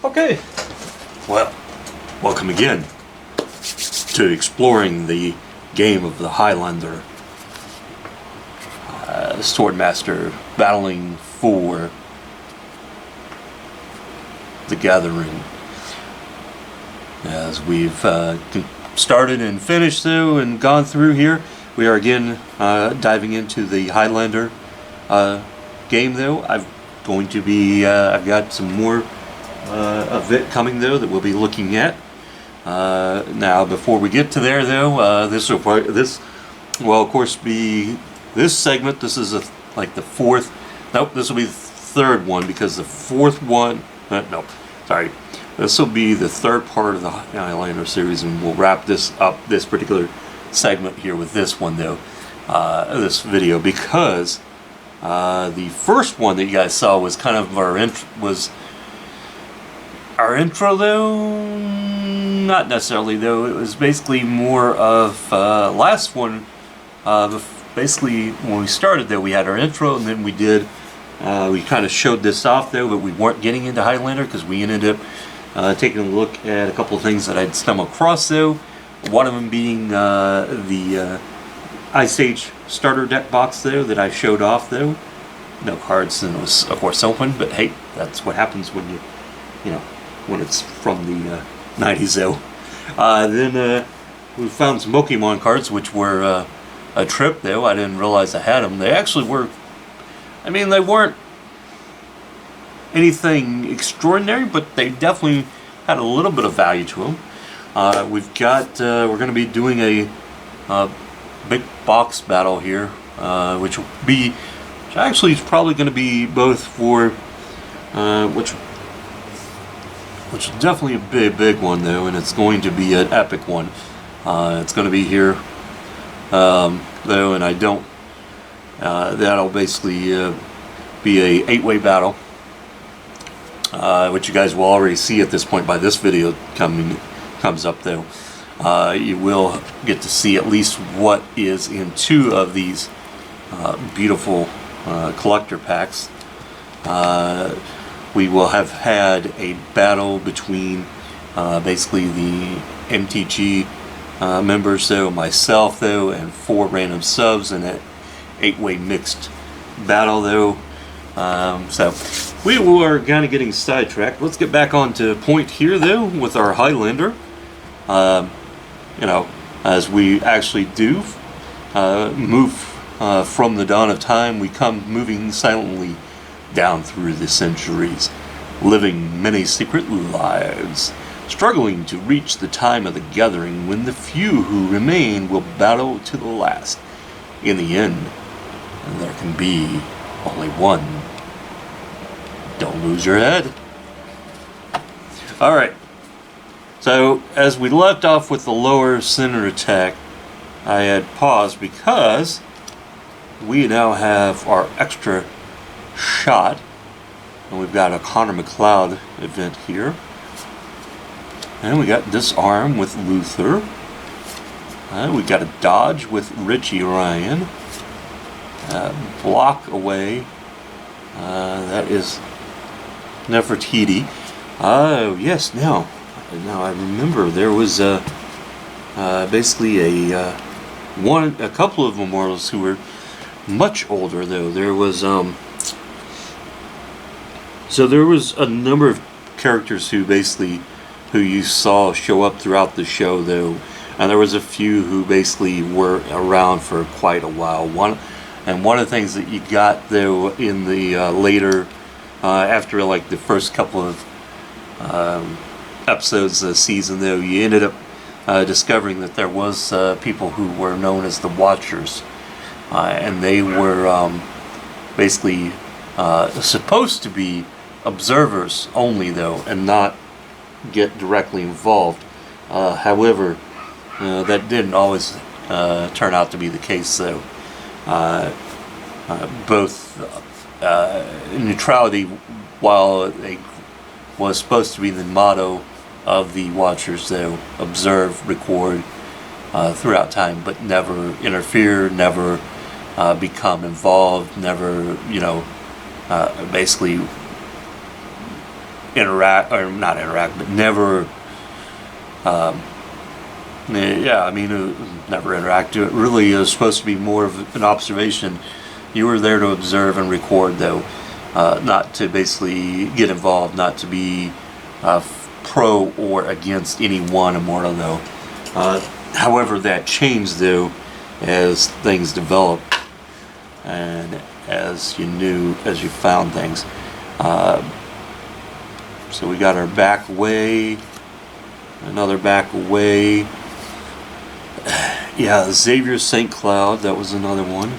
Okay, well, welcome again to exploring the game of the Highlander. Swordmaster battling for the Gathering. As we've started and finished through and gone through here, we are again diving into the Highlander game though. I've got some more of it coming though that we'll be looking at. Now before we get to there though, this will of course be this segment. This is like the fourth, nope, this will be the third one, because the fourth one, this will be the third part of the Highlander series, and we'll wrap this up, this particular segment here, with this one though, this video, because the first one that you guys saw was kind of our intro though, not necessarily though. It was basically more of last one. Basically, when we started though, we had our intro, and then we kind of showed this off though, but we weren't getting into Highlander because we ended up taking a look at a couple of things that I'd stumbled across though. One of them being the Ice Age starter deck box though that I showed off though. No cards, and it was of course open, but hey, that's what happens when when it's from the 90s though. Then we found some Pokemon cards, which were a trip though. I didn't realize I had them. They actually were, I mean, they weren't anything extraordinary, but they definitely had a little bit of value to them. We're going to be doing a big box battle here, which actually is probably going to be both for which is definitely a big one though, and it's going to be an epic one. It's going to be here though, and I don't. That'll basically be a 8-way battle, which you guys will already see at this point by this video comes up though. You will get to see at least what is in 2 of these beautiful collector packs. We will have had a battle between basically the MTG members though, myself though, and 4 random subs in that 8-way mixed battle though. So we are kind of getting sidetracked. Let's get back on to point here though with our Highlander. As we actually do move from the dawn of time, we come moving silently down through the centuries, living many secret lives, struggling to reach the time of the gathering when the few who remain will battle to the last. In the end, there can be only one. Don't lose your head. Alright, so as we left off with the lower center attack, I had paused because we now have our extra shot, and we've got a Connor McLeod event here, and we got Disarm with Luther, we got a Dodge with Richie Ryan, Block Away, that is Nefertiti. Oh yes, now I remember there was basically a couple of Immortals who were much older though. There was so there was a number of characters who you saw show up throughout the show though, and there was a few who basically were around for quite a while. One of the things that you got though in the later after like the first couple of episodes of the season though, you ended up discovering that there was people who were known as the Watchers, and they were basically supposed to be observers only though, and not get directly involved. However, that didn't always turn out to be the case though. Both neutrality, while it was supposed to be the motto of the Watchers though, observe, record throughout time, but never interfere, never become involved, never basically interact, or not interact, but never. Yeah, I mean, never interact. It really is supposed to be more of an observation. You were there to observe and record, though, not to basically get involved, not to be pro or against any one Immortal, though. However, that changed, though, as things developed and as you found things. So we got our back away, another back away. Yeah, Xavier St. Cloud, that was another one.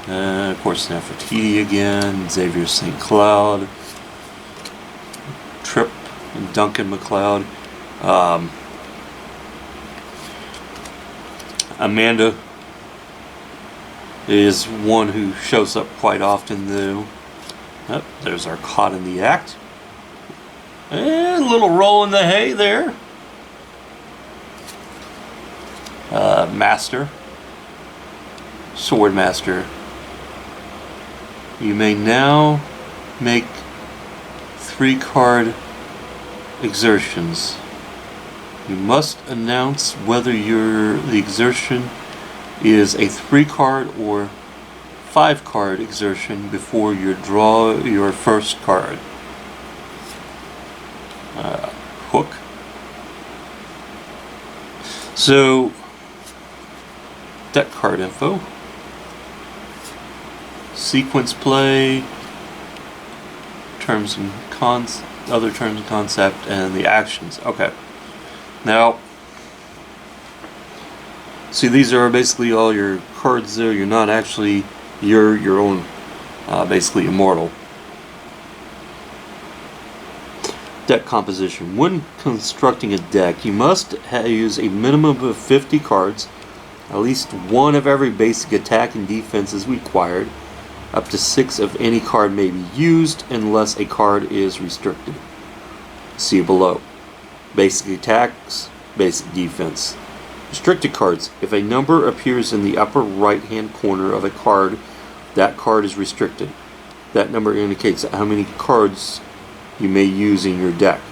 Of course, Nefertiti again, Xavier St. Cloud, Trip and Duncan MacLeod. Amanda is one who shows up quite often, though. Oh, there's our Caught in the Act. And a little roll in the hay there. Master. Sword Master. You may now make 3-card exertions. You must announce whether the exertion is a 3-card or 5-card exertion before you draw your first card. Hook. So, deck card info. Sequence play, terms and other terms and concept, and the actions. Okay. Now, see, these are basically all your cards there. You're not actually your own, basically Immortal. Deck composition. When constructing a deck, you must use a minimum of 50 cards. At least one of every basic attack and defense is required. Up to 6 of any card may be used unless a card is restricted. See below. Basic attacks, basic defense. Restricted cards. If a number appears in the upper right hand corner of a card, that card is restricted. That number indicates how many cards you may use in your deck.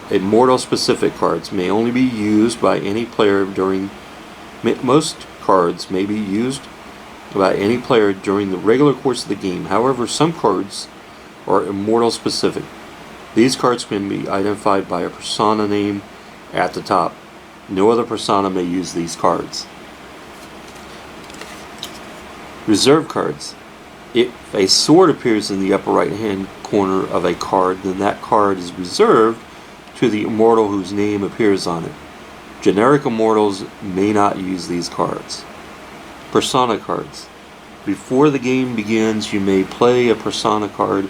Immortal specific cards may only be used by any player most cards may be used by any player during the regular course of the game. However, some cards are Immortal specific. These cards can be identified by a persona name at the top. No other persona may use these cards. Reserve cards. If a sword appears in the upper right hand corner of a card, then that card is reserved to the Immortal whose name appears on it. Generic Immortals may not use these cards. Persona cards. Before the game begins, you may play a persona card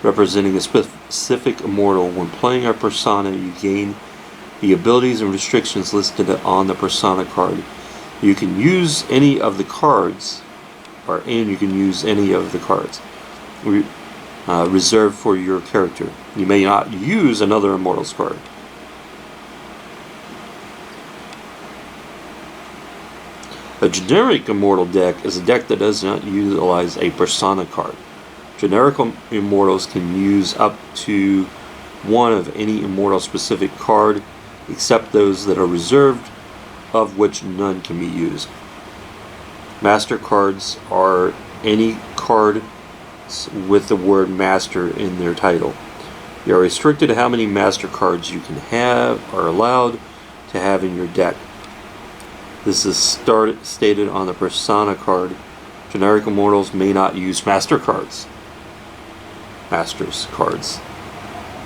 representing a specific Immortal. When playing a persona, you gain the abilities and restrictions listed on the persona card. You can use any of the cards, reserved for your character. You may not use another Immortal's card. A generic Immortal deck is a deck that does not utilize a persona card. Generic Immortals can use up to one of any Immortal specific card, except those that are reserved, of which none can be used. Master cards are any card with the word Master in their title. You are restricted to how many Master cards you can have or allowed to have in your deck. This is stated on the persona card. Generic Immortals may not use Master cards. Masters cards.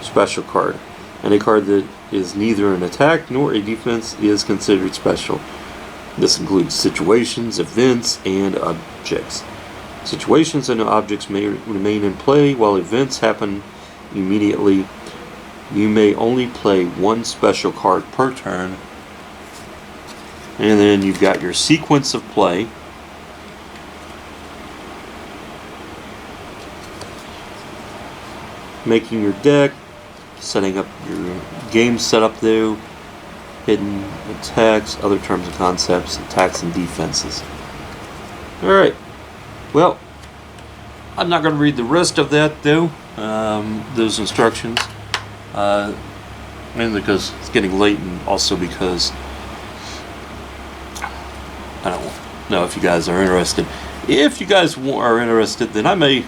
Special card. Any card that is neither an attack nor a defense is considered special. This includes situations, events, and objects. Situations and objects may remain in play while events happen immediately. You may only play one special card per turn. And then you've got your sequence of play. Making your deck, setting up your game setup there, hidden attacks, other terms and concepts, attacks and defenses. Alright, well, I'm not going to read the rest of that though, those instructions, mainly because it's getting late, and also because I don't know if you guys are interested. If you guys are interested, then I may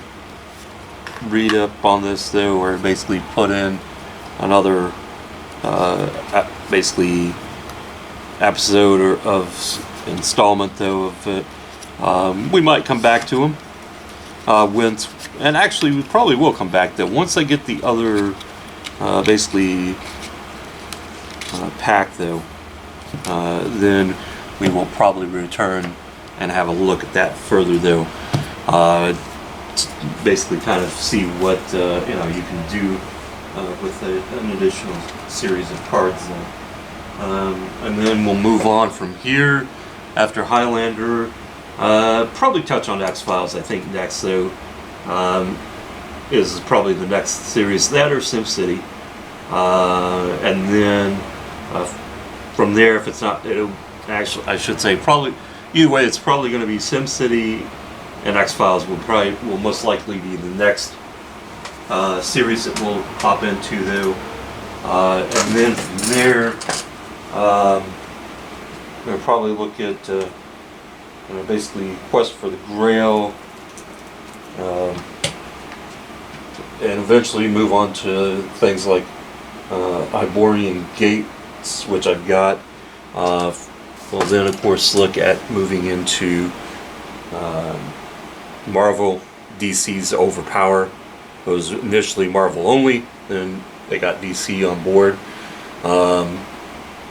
read up on this though, or basically put in another basically episode or of installment though of it. We might come back to them and actually we probably will come back though once I get the other basically pack though. Then we will probably return and have a look at that further though. Basically kind of see what you know, you can do with an additional series of cards though. And then we'll move on from here after Highlander. Probably touch on X-Files, I think, next though. Is probably the next series, that or SimCity. And then from there, if it's not, it'll actually, I should say, probably, either way, it's probably going to be SimCity and X-Files will most likely be the next series that we'll hop into though. And then from there, we'll probably look at basically Quest for the Grail, and eventually move on to things like Hyborian Gates, which I've got. We'll then of course look at moving into Marvel, DC's OverPower. It was initially Marvel only, then they got DC on board.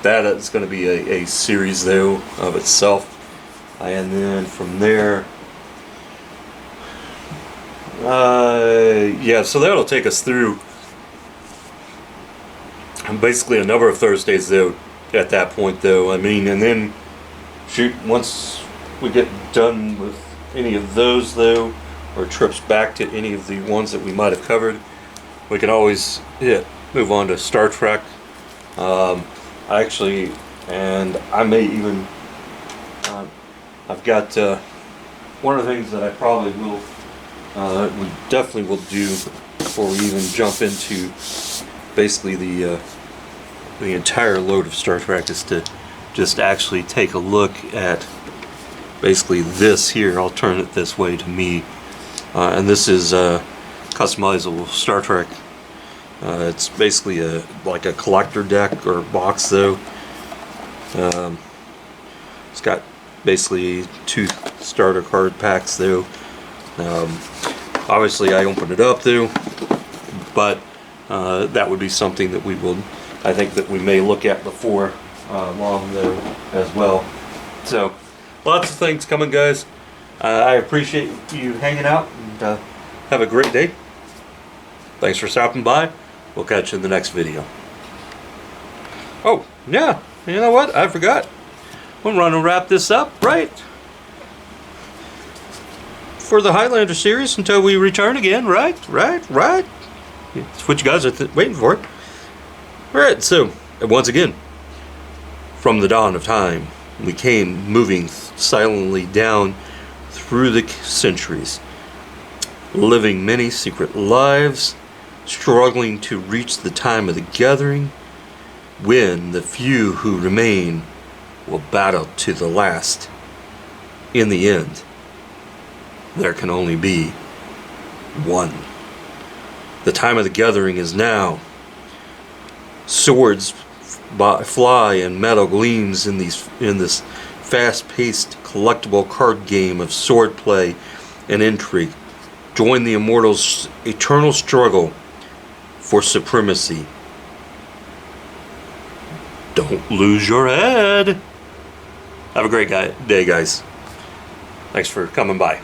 That is going to be a series though of itself. And then from there, yeah, so that'll take us through basically a number of Thursdays though at that point though. I mean, and then shoot, once we get done with any of those though, or trips back to any of the ones that we might have covered, we can always move on to Star Trek. Actually, and I may even I've got one of the things that I probably will we definitely will do before we even jump into basically the entire load of Star Trek is to just actually take a look at basically this here. I'll turn it this way to me, and this is Customizable Star Trek. It's basically like a collector deck or box though. It's got basically 2 starter card packs though. Obviously I opened it up though, but that would be something that we will, I think that we may look at before long though as well. So lots of things coming, guys. I appreciate you hanging out, and have a great day. Thanks for stopping by. We'll catch you in the next video. Oh, yeah, you know what? I forgot. We're going to wrap this up, right? For the Highlander series until we return again, right? That's what you guys are waiting for. Alright, so, once again, from the dawn of time, we came moving silently down through the centuries, living many secret lives, struggling to reach the time of the gathering, when the few who remain will battle to the last. In the end, there can only be one. The time of the gathering is now. Swords fly and metal gleams in this fast-paced collectible card game of swordplay and intrigue. Join the Immortals' eternal struggle for supremacy. Don't lose your head. Have a great day, guys. Thanks for coming by.